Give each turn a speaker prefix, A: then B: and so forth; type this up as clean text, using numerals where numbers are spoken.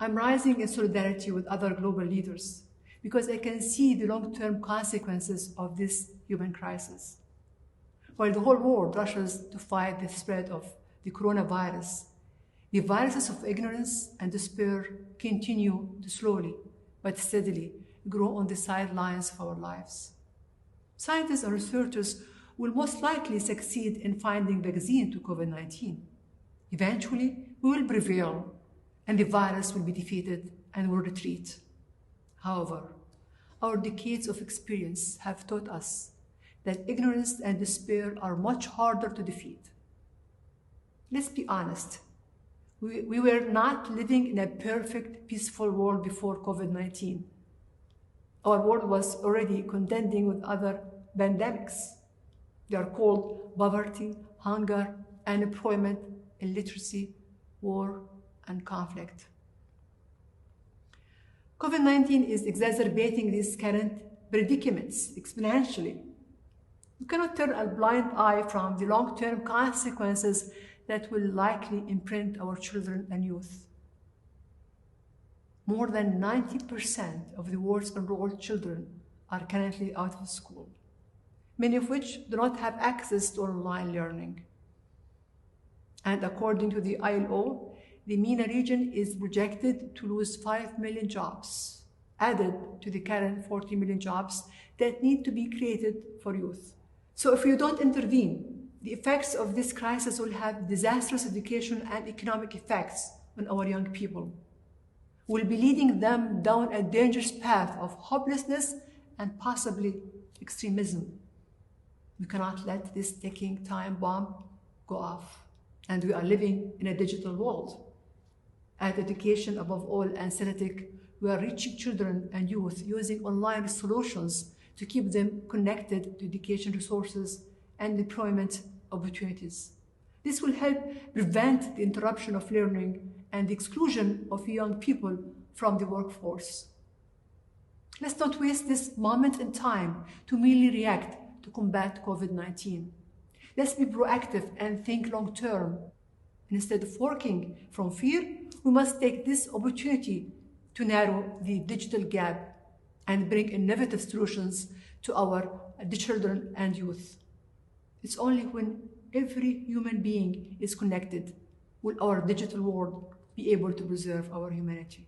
A: I'm rising in solidarity with other global leaders because I can see the long-term consequences of this human crisis. While the whole world rushes to fight the spread of the coronavirus, the viruses of ignorance and despair continue to slowly but steadily grow on the sidelines of our lives. Scientists and researchers will most likely succeed in finding a vaccine to COVID-19. Eventually, we will prevail and the virus will be defeated and will retreat. However, our decades of experience have taught us that ignorance and despair are much harder to defeat. Let's be honest. We were not living in a perfect, peaceful world before COVID-19. Our world was already contending with other pandemics. They are called poverty, hunger, unemployment, illiteracy, war, and conflict. COVID-19 is exacerbating these current predicaments exponentially. We cannot turn a blind eye from the long-term consequences that will likely imprint our children and youth. More than 90% of the world's enrolled children are currently out of school, many of which do not have access to online learning. And according to the ILO, the MENA region is projected to lose 5 million jobs, added to the current 40 million jobs that need to be created for youth. So if you don't intervene, the effects of this crisis will have disastrous education and economic effects on our young people. We'll be leading them down a dangerous path of hopelessness and possibly extremism. We cannot let this ticking time bomb go off. And we are living in a digital world. At education above all anesthetic, we are reaching children and youth using online solutions to keep them connected to education resources and employment opportunities. This will help prevent the interruption of learning and the exclusion of young people from the workforce. Let's not waste this moment in time to merely react to combat COVID-19. Let's be proactive and think long-term. Instead of working from fear, we must take this opportunity to narrow the digital gap and bring innovative solutions to our children and youth. It's only when every human being is connected will our digital world be able to preserve our humanity.